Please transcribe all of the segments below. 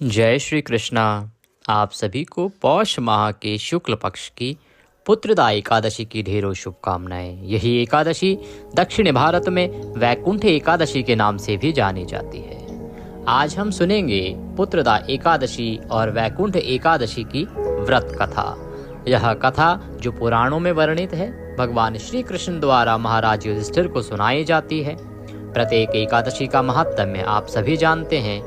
जय श्री कृष्णा। आप सभी को पौष माह के शुक्ल पक्ष की पुत्रदा एकादशी की ढेरों शुभकामनाएं। यही एकादशी दक्षिण भारत में वैकुंठ एकादशी के नाम से भी जानी जाती है। आज हम सुनेंगे पुत्रदा एकादशी और वैकुंठ एकादशी की व्रत कथा। यह कथा जो पुराणों में वर्णित है, भगवान श्री कृष्ण द्वारा महाराज युधिष्ठिर को सुनाई जाती है। प्रत्येक एकादशी का महात्म्य आप सभी जानते हैं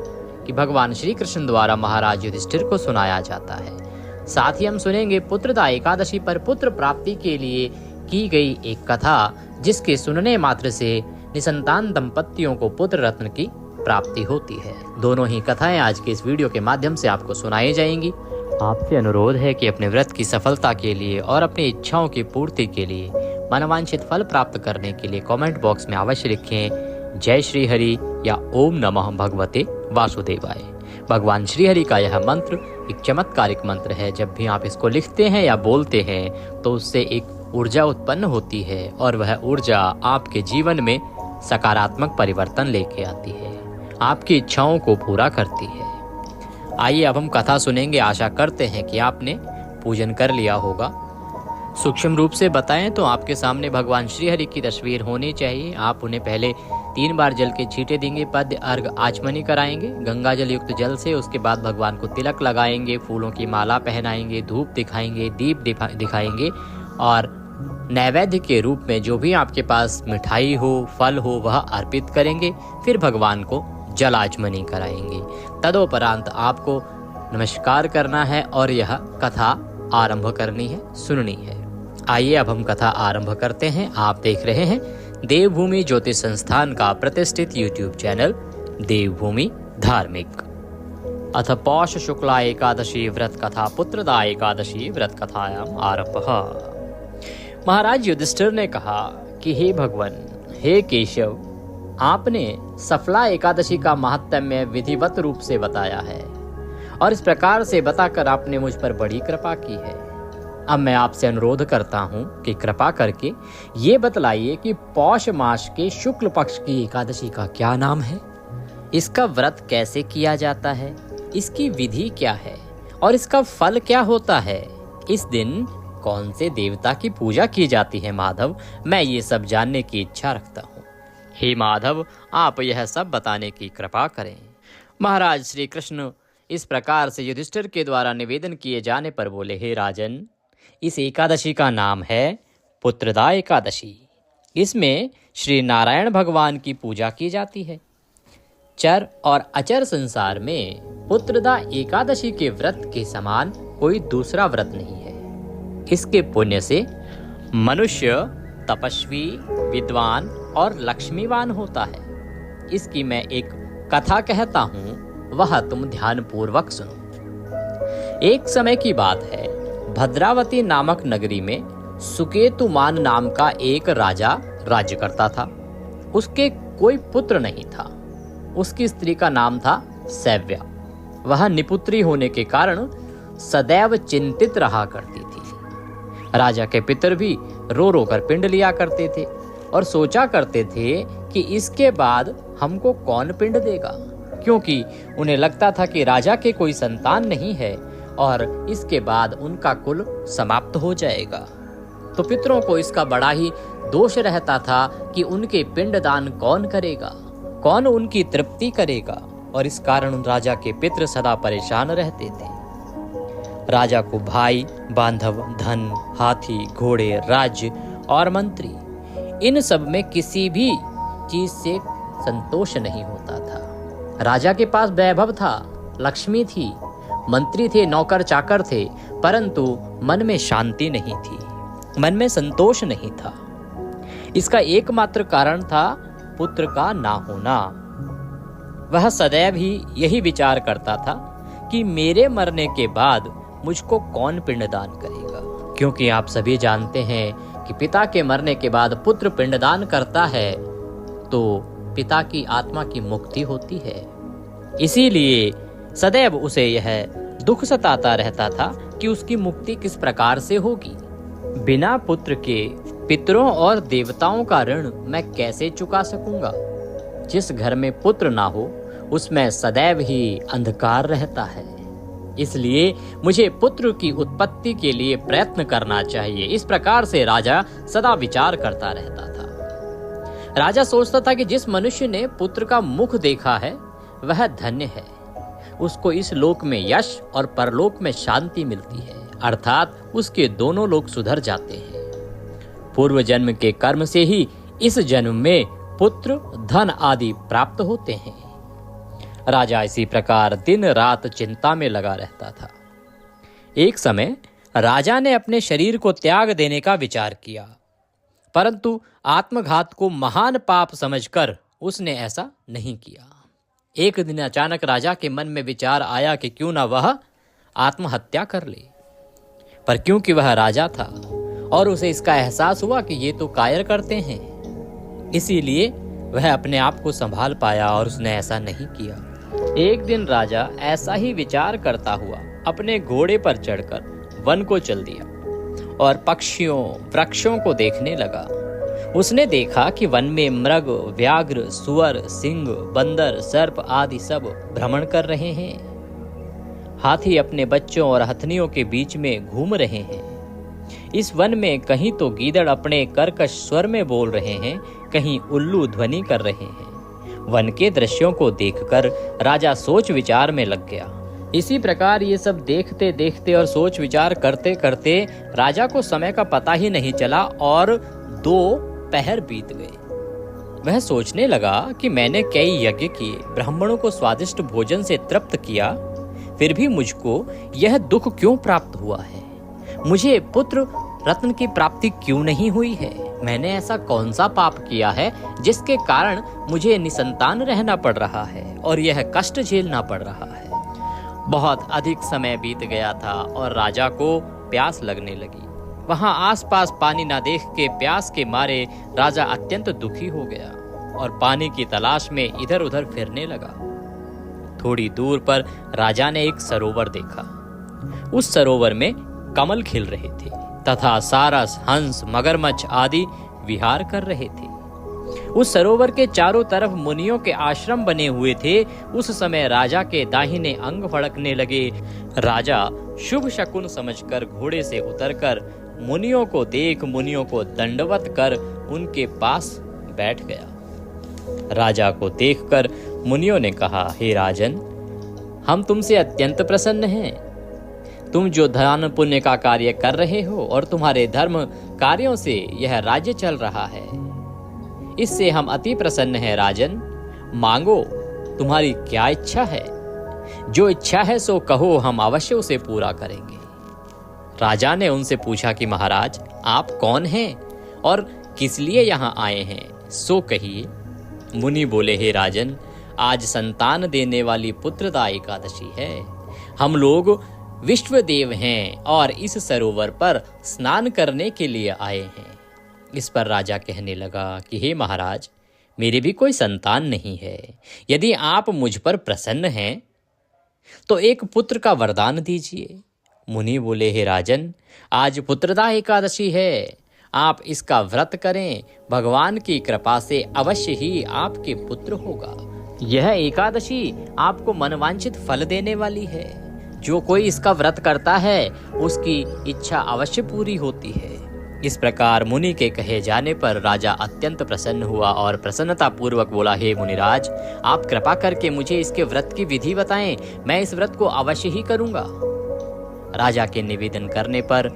कि भगवान श्री कृष्ण द्वारा महाराज युधिष्ठिर को सुनाया जाता है। साथ ही हम सुनेंगे पुत्रदा एकादशी पर पुत्र प्राप्ति के लिए की गई एक कथा, जिसके सुनने मात्र से निसंतान दंपतियों को पुत्र रत्न की प्राप्ति होती है। दोनों ही कथाएं आज के इस वीडियो के माध्यम से आपको सुनाई जाएंगी। आपसे अनुरोध है कि अपने व्रत की सफलता के लिए और अपनी इच्छाओं की पूर्ति के लिए, मनवांछित फल प्राप्त करने के लिए कमेंट बॉक्स में अवश्य लिखें जय श्री हरि या ओम नमः भगवते वासुदेवाय। भगवान श्री हरि का यह मंत्र एक चमत्कारिक मंत्र है। जब भी आप इसको लिखते हैं या बोलते हैं तो उससे एक ऊर्जा उत्पन्न होती है और वह ऊर्जा आपके जीवन में सकारात्मक परिवर्तन लेके आती है, आपकी इच्छाओं को पूरा करती है। आइए अब हम कथा सुनेंगे। आशा करते हैं कि आपने पूजन कर लिया होगा। सूक्ष्म रूप से बताएं तो आपके सामने भगवान श्री हरि की तस्वीर होनी चाहिए। आप उन्हें पहले 3 बार जल के छींटे देंगे, पद्य अर्घ आचमनी कराएंगे गंगा जल युक्त जल से। उसके बाद भगवान को तिलक लगाएंगे, फूलों की माला पहनाएंगे, धूप दिखाएंगे, दीप दिखाएंगे और नैवेद्य के रूप में जो भी आपके पास मिठाई हो, फल हो, वह अर्पित करेंगे। फिर भगवान को जल आचमनी कराएंगे। तदोपरांत आपको नमस्कार करना है और यह कथा आरंभ करनी है, सुननी है। आइए अब हम कथा आरंभ करते हैं। आप देख रहे हैं देवभूमि ज्योतिष संस्थान का प्रतिष्ठित यूट्यूब चैनल देवभूमि धार्मिक। अथ पौष शुक्ला एकादशी व्रत कथा पुत्रदा एकादशी व्रत कथायाम आरंभः। महाराज युधिष्ठिर ने कहा कि हे भगवान, हे केशव, आपने सफला एकादशी का महात्म्य विधिवत रूप से बताया है और इस प्रकार से बताकर आपने मुझ पर बड़ी कृपा की है। अब मैं आपसे अनुरोध करता हूँ कि कृपा करके ये बतलाइए कि पौष मास के शुक्ल पक्ष की एकादशी का क्या नाम है, इसका व्रत कैसे किया जाता है, इसकी विधि क्या है और इसका फल क्या होता है। इस दिन कौन से देवता की पूजा की जाती है माधव, मैं ये सब जानने की इच्छा रखता हूँ। हे माधव, आप यह सब बताने की कृपा करें। महाराज श्री कृष्ण इस प्रकार से युधिष्ठिर के द्वारा निवेदन किए जाने पर बोले, हे राजन, इस एकादशी का नाम है पुत्रदा एकादशी। इसमें श्री नारायण भगवान की पूजा की जाती है। चर और अचर संसार में पुत्रदा एकादशी के व्रत के समान कोई दूसरा व्रत नहीं है। इसके पुण्य से मनुष्य तपस्वी, विद्वान और लक्ष्मीवान होता है। इसकी मैं एक कथा कहता हूँ, वह तुम ध्यान पूर्वक सुनो। एक समय की बात है, भद्रावती नामक नगरी में सुकेतुमान नाम का एक राजा राज्य करता था। उसके कोई पुत्र नहीं था। उसकी स्त्री का नाम था सैव्या। वह निपुत्री होने के कारण सदैव चिंतित रहा करती थी। राजा के पितर भी रो रो कर पिंड लिया करते थे और सोचा करते थे कि इसके बाद हमको कौन पिंड देगा, क्योंकि उन्हें लगता था कि राजा के कोई संतान नहीं है और इसके बाद उनका कुल समाप्त हो जाएगा। तो पितरों को इसका बड़ा ही दोष रहता था कि उनके पिंडदान कौन करेगा, कौन उनकी तृप्ति करेगा, और इस कारण राजा के पितर सदा परेशान रहते थे। राजा को भाई, बांधव, धन, हाथी, घोड़े, राज्य और मंत्री, इन सब में किसी भी चीज से संतोष नहीं होता था। राजा के पास वैभव था, लक्ष्मी थी, मंत्री थे, नौकर चाकर थे, परंतु मन में शांति नहीं थी, मन में संतोष नहीं था। इसका एकमात्र कारण था पुत्र का ना होना। वह सदैव ही यही विचार करता था कि मेरे मरने के बाद मुझको कौन पिंडदान करेगा, क्योंकि आप सभी जानते हैं कि पिता के मरने के बाद पुत्र पिंडदान करता है तो पिता की आत्मा की मुक्ति होती है। इसीलिए सदैव उसे यह दुख सताता रहता था कि उसकी मुक्ति किस प्रकार से होगी। बिना पुत्र के पितरों और देवताओं का ऋण मैं कैसे चुका सकूंगा। जिस घर में पुत्र ना हो उसमें सदैव ही अंधकार रहता है। इसलिए मुझे पुत्र की उत्पत्ति के लिए प्रयत्न करना चाहिए। इस प्रकार से राजा सदा विचार करता रहता था। राजा सोचता था कि जिस मनुष्य ने पुत्र का मुख देखा है वह धन्य है। उसको इस लोक में यश और परलोक में शांति मिलती है, अर्थात उसके दोनों लोक सुधर जाते हैं। पूर्व जन्म के कर्म से ही इस जन्म में पुत्र, धन आदि प्राप्त होते हैं। राजा इसी प्रकार दिन रात चिंता में लगा रहता था। एक समय राजा ने अपने शरीर को त्याग देने का विचार किया, परंतु आत्मघात को महान पाप समझकर उसने ऐसा नहीं किया। एक दिन अचानक राजा के मन में विचार आया कि क्यों ना वह आत्महत्या कर ले, पर क्योंकि वह राजा था और उसे इसका एहसास हुआ कि ये तो कायर करते हैं, इसीलिए वह अपने आप को संभाल पाया और उसने ऐसा नहीं किया। एक दिन राजा ऐसा ही विचार करता हुआ अपने घोड़े पर चढ़कर वन को चल दिया और पक्षियों, वृक्षों को देखने लगा। उसने देखा कि वन में मृग, व्याघ्र, सुअर, सिंह, बंदर, सर्प आदि सब भ्रमण कर रहे हैं। हाथी अपने बच्चों और हथनियों के बीच में घूम रहे हैं। इस वन में कहीं तो गीदड़ अपने कर्कश स्वर में बोल रहे हैं, कहीं उल्लू ध्वनि कर रहे हैं। वन के दृश्यों को देखकर राजा सोच विचार में लग गया। इसी प्रकार ये सब देखते देखते और सोच विचार करते करते राजा को समय का पता ही नहीं चला और 2 पहर बीत गए। वह सोचने लगा कि मैंने कई यज्ञ किए, ब्राह्मणों को स्वादिष्ट भोजन से तृप्त किया, फिर भी मुझको यह दुख क्यों प्राप्त हुआ है? मुझे पुत्र रत्न की प्राप्ति क्यों नहीं हुई है? मैंने ऐसा कौन सा पाप किया है जिसके कारण मुझे निसंतान रहना पड़ रहा है और यह कष्ट झेलना पड़ रहा है? बहुत अधिक समय बीत गया था और राजा को प्यास लगने लगी। वहां आसपास पानी न देख के प्यास के मारे राजा अत्यंत दुखी हो गया और पानी की तलाश में इधर उधर फिरने लगा। थोड़ी दूर पर राजा ने एक सरोवर देखा। उस सरोवर में कमल खिल रहे थे तथा सारस, हंस, मगरमच्छ आदि विहार कर रहे थे। उस सरोवर के चारों तरफ मुनियों के आश्रम बने हुए थे। उस समय राजा के दाहिने अंग फड़कने लगे। राजा शुभ शकुन समझकर घोड़े से उतरकर मुनियों को देख मुनियों को दंडवत कर उनके पास बैठ गया। राजा को देखकर मुनियों ने कहा, हे राजन, हम तुमसे अत्यंत प्रसन्न हैं। तुम जो दान पुण्य का कार्य कर रहे हो और तुम्हारे धर्म कार्यों से यह राज्य चल रहा है, इससे हम अति प्रसन्न हैं। राजन, मांगो, तुम्हारी क्या इच्छा है? जो इच्छा है सो कहो, हम अवश्य उसे पूरा करेंगे। राजा ने उनसे पूछा कि महाराज, आप कौन हैं और किस लिए यहाँ आए हैं, सो कहिए। मुनि बोले, हे राजन, आज संतान देने वाली पुत्रदा एकादशी है। हम लोग विश्वदेव हैं और इस सरोवर पर स्नान करने के लिए आए हैं। इस पर राजा कहने लगा कि हे महाराज, मेरे भी कोई संतान नहीं है। यदि आप मुझ पर प्रसन्न हैं तो एक पुत्र का वरदान दीजिए। मुनि बोले, हे राजन, आज पुत्रदा एकादशी है, आप इसका व्रत करें। भगवान की कृपा से अवश्य ही आपके पुत्र होगा। यह एकादशी आपको मनवांछित फल देने वाली है। जो कोई इसका व्रत करता है उसकी इच्छा अवश्य पूरी होती है। इस प्रकार मुनि के कहे जाने पर राजा अत्यंत प्रसन्न हुआ और प्रसन्नता पूर्वक बोला, हे मुनिराज, आप कृपा करके मुझे इसके व्रत की विधि बताएं, मैं इस व्रत को अवश्य ही करूंगा। राजा के निवेदन करने पर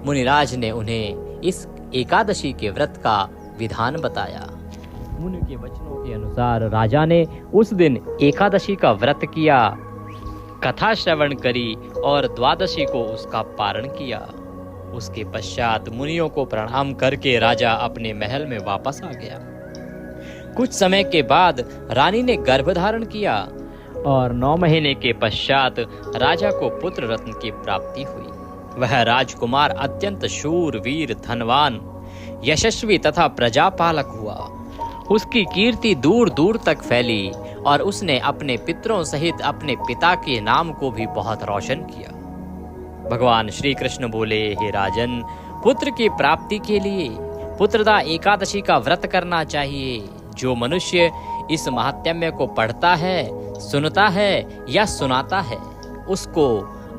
मुनिराज ने उन्हें इस एकादशी के व्रत का विधान बताया। मुनि के वचनों के अनुसार राजा ने उस दिन एकादशी का व्रत किया, कथा श्रवण करी और द्वादशी को उसका पारण किया। उसके पश्चात मुनियों को प्रणाम करके राजा अपने महल में वापस आ गया। कुछ समय के बाद रानी ने गर्भ धारण किया और 9 महीने के पश्चात राजा को पुत्र रत्न की प्राप्ति हुई। वह राजकुमार अत्यंत शूर, वीर, धनवान, यशस्वी तथा प्रजापालक हुआ। उसकी कीर्ति दूर दूर तक फैली और उसने अपने पितरों सहित अपने पिता के नाम को भी बहुत रोशन किया। भगवान श्री कृष्ण बोले, हे राजन, पुत्र की प्राप्ति के लिए पुत्रदा एकादशी का व्रत करना चाहिए। जो मनुष्य इस महात्म्य को पढ़ता है सुनता है या सुनाता है उसको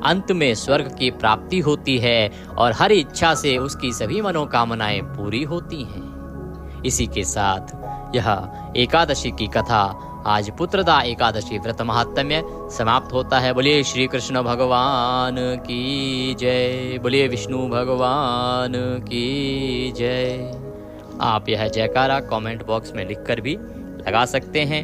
अंत में स्वर्ग की प्राप्ति होती है और हर इच्छा से उसकी सभी मनोकामनाएं पूरी होती हैं। इसी के साथ यह एकादशी की कथा आज पुत्रदा एकादशी व्रत महात्म्य समाप्त होता है। बोलिए श्री कृष्ण भगवान की जय, बोलिए विष्णु भगवान की जय। आप यह जयकारा कमेंट बॉक्स में लिखकर भी लगा सकते हैं।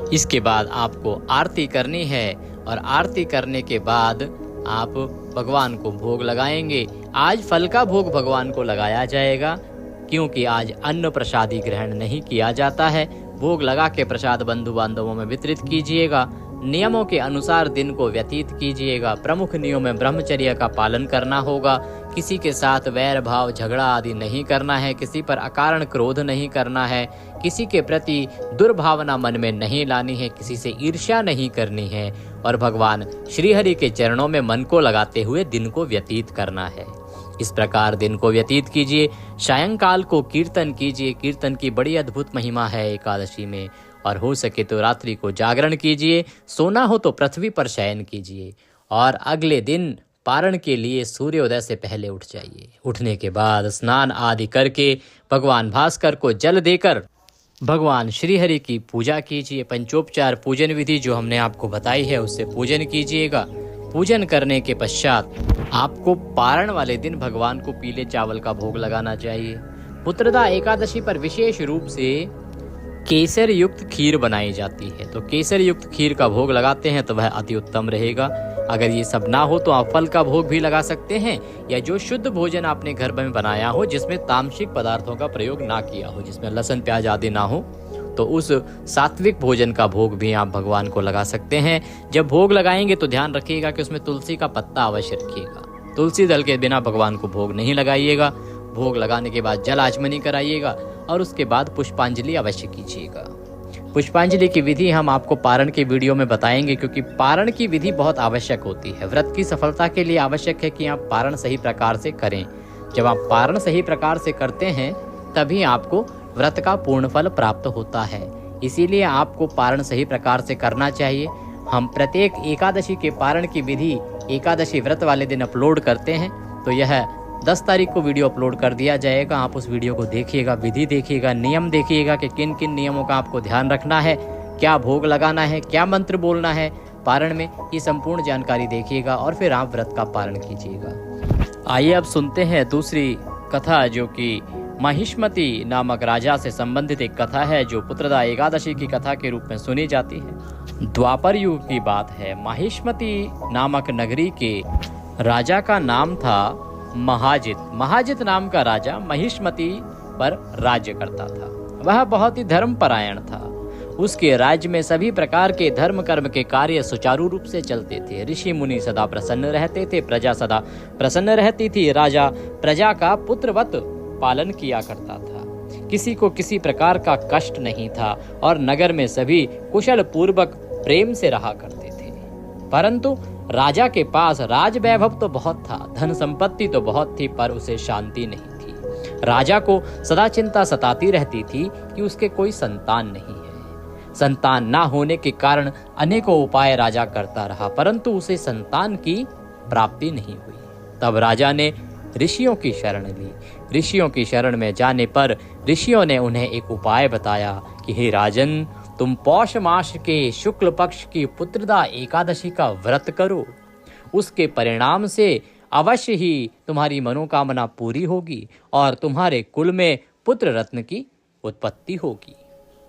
इसके बाद आपको आरती करनी है और आरती करने के बाद आप भगवान को भोग लगाएंगे। आज फल का भोग भगवान को लगाया जाएगा क्योंकि आज अन्न प्रसादी ग्रहण नहीं किया जाता है। भोग लगा के प्रसाद बंधु बांधवों में वितरित कीजिएगा। नियमों के अनुसार दिन को व्यतीत कीजिएगा। प्रमुख नियमों में ब्रह्मचर्य का पालन करना होगा। किसी के साथ वैर भाव झगड़ा आदि नहीं करना है। किसी पर अकारण क्रोध नहीं करना है। किसी के प्रति दुर्भावना मन में नहीं लानी है। किसी से ईर्ष्या नहीं करनी है और भगवान श्रीहरि के चरणों में मन को लगाते हुए दिन को व्यतीत करना है। इस प्रकार दिन को व्यतीत कीजिए। सायंकाल को कीर्तन कीजिए। कीर्तन की बड़ी अद्भुत महिमा है एकादशी में। और हो सके तो रात्रि को जागरण कीजिए। सोना हो तो पृथ्वी पर शयन कीजिए और अगले दिन पारण के लिए सूर्योदय से पहले उठ जाइए। उठने के बाद स्नान आदि करके भगवान भास्कर को जल देकर भगवान श्रीहरि की पूजा कीजिए। पंचोपचार पूजन विधि जो हमने आपको बताई है उससे पूजन कीजिएगा। पूजन करने के पश्चात आपको पारण वाले दिन भगवान को पीले चावल का भोग लगाना चाहिए। पुत्रदा एकादशी पर विशेष रूप से केसर युक्त खीर बनाई जाती है, तो केसर युक्त खीर का भोग लगाते हैं तो वह अति उत्तम रहेगा। अगर ये सब ना हो तो आप फल का भोग भी लगा सकते हैं या जो शुद्ध भोजन आपने घर में बनाया हो जिसमें तामसिक पदार्थों का प्रयोग ना किया हो, जिसमें लहसुन प्याज आदि ना हो, तो उस सात्विक भोजन का भोग भी आप भगवान को लगा सकते हैं। जब भोग लगाएंगे तो ध्यान रखिएगा कि उसमें तुलसी का पत्ता अवश्य रखिएगा। तुलसी दल के बिना भगवान को भोग नहीं लगाइएगा। भोग लगाने के बाद जल आचमनी कराइएगा और उसके बाद पुष्पांजलि अवश्य कीजिएगा। पुष्पांजलि की विधि हम आपको पारण के वीडियो में बताएंगे क्योंकि पारण की विधि बहुत आवश्यक होती है। व्रत की सफलता के लिए आवश्यक है कि आप पारण सही प्रकार से करें। जब आप पारण सही प्रकार से करते हैं तभी आपको व्रत का पूर्ण फल प्राप्त होता है। इसीलिए आपको पारण सही प्रकार से करना चाहिए। हम प्रत्येक एकादशी के पारण की विधि एकादशी व्रत वाले दिन अपलोड करते हैं, तो यह 10 तारीख को वीडियो अपलोड कर दिया जाएगा। आप उस वीडियो को देखिएगा, विधि देखिएगा, नियम देखिएगा कि किन किन नियमों का आपको ध्यान रखना है, क्या भोग लगाना है, क्या मंत्र बोलना है पारण में, ये संपूर्ण जानकारी देखिएगा और फिर आप व्रत का पारण कीजिएगा। आइए अब सुनते हैं दूसरी कथा जो कि महिष्मति नामक राजा से संबंधित एक कथा है जो पुत्रदा एकादशी की कथा के रूप में सुनी जाती है। द्वापर युग की बात है। महिष्मति नामक नगरी के राजा का नाम था महाजित। महाजित नाम का राजा महिष्मति पर राज्य करता था। वह बहुत ही धर्मपरायण था। उसके राज्य में सभी प्रकार के धर्म कर्म के कार्य सुचारू रूप से चलते थे। ऋषि मुनि सदा प्रसन्न रहते थे, प्रजा सदा प्रसन्न रहती थी। राजा प्रजा का पुत्रवत पालन किया करता था। किसी को किसी प्रकार का कष्ट नहीं था और नगर में सभी कुशल पूर्वक प्रेम से रहा करते थे। परंतु राजा के पास राज वैभव तो बहुत था, धन संपत्ति तो बहुत थी, पर उसे शांति नहीं थी। राजा को सदा चिंता सताती रहती थी कि उसके कोई संतान नहीं है। संतान ना होने के कारण अनेकों उपाय राजा करता रहा, परंतु उसे संतान की प्राप्ति नहीं हुई। तब राजा ने ऋषियों की शरण ली। ऋषियों की शरण में जाने पर ऋषियों ने उन्हें एक उपाय बताया कि हे राजन, तुम पौष मास के शुक्ल पक्ष की पुत्रदा एकादशी का व्रत करो। उसके परिणाम से अवश्य ही तुम्हारी मनोकामना पूरी होगी और तुम्हारे कुल में पुत्र रत्न की उत्पत्ति होगी।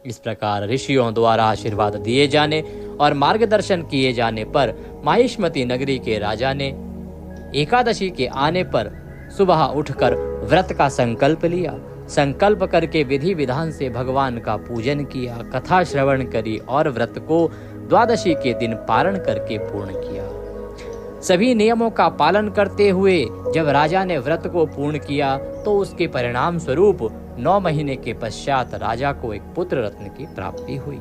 इस प्रकार ऋषियों द्वारा आशीर्वाद दिए जाने और मार्गदर्शन किए जाने पर महिष्मति नगरी के राजा ने एकादशी के आने पर सुबह उठकर व्रत का संकल्प लिया। संकल्प करके विधि विधान से भगवान का पूजन किया, कथा श्रवण करी और व्रत को द्वादशी के दिन पारण करके पूर्ण किया। सभी नियमों का पालन करते हुए जब राजा ने व्रत को पूर्ण किया तो उसके परिणाम स्वरूप 9 महीने के पश्चात राजा को एक पुत्र रत्न की प्राप्ति हुई।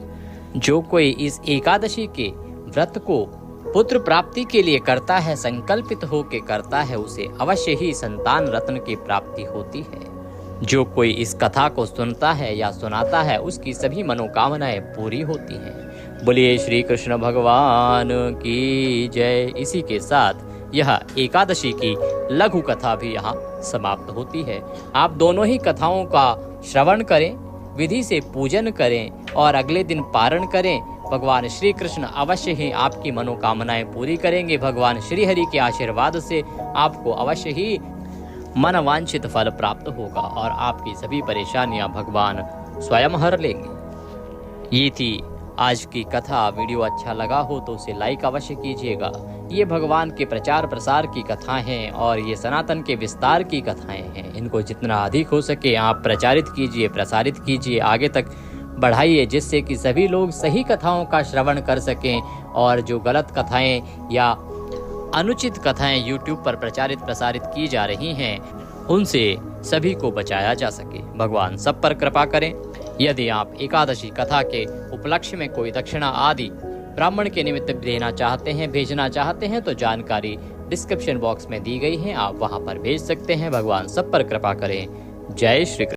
जो कोई इस एकादशी के व्रत को पुत्र प्राप्ति के लिए करता है, संकल्पित होकर करता है, उसे अवश्य ही संतान रत्न की प्राप्ति होती है। जो कोई इस कथा को सुनता है या सुनाता है उसकी सभी मनोकामनाएं पूरी होती हैं। बोलिए श्री कृष्ण भगवान की जय। इसी के साथ यह एकादशी की लघु कथा भी यहाँ समाप्त होती है। आप दोनों ही कथाओं का श्रवण करें, विधि से पूजन करें और अगले दिन पारण करें। भगवान श्री कृष्ण अवश्य ही आपकी मनोकामनाएं पूरी करेंगे। भगवान श्री हरि के आशीर्वाद से आपको अवश्य ही मनवांछित फल प्राप्त होगा और आपकी सभी परेशानियां भगवान स्वयं हर लेंगे। ये थी आज की कथा। वीडियो अच्छा लगा हो तो उसे लाइक अवश्य कीजिएगा। ये भगवान के प्रचार प्रसार की कथाएं हैं और ये सनातन के विस्तार की कथाएं हैं। इनको जितना अधिक हो सके आप प्रचारित कीजिए, प्रसारित कीजिए, आगे तक बढ़ाइए, जिससे कि सभी लोग सही कथाओं का श्रवण कर सकें और जो गलत कथाएं या अनुचित कथाएं YouTube पर प्रचारित प्रसारित की जा रही हैं उनसे सभी को बचाया जा सके। भगवान सब पर कृपा करें। यदि आप एकादशी कथा के उपलक्ष्य में कोई दक्षिणा आदि ब्राह्मण के निमित्त देना चाहते हैं, भेजना चाहते हैं तो जानकारी डिस्क्रिप्शन बॉक्स में दी गई है, आप वहां पर भेज सकते हैं। भगवान सब पर कृपा करें। जय श्री कृष्ण।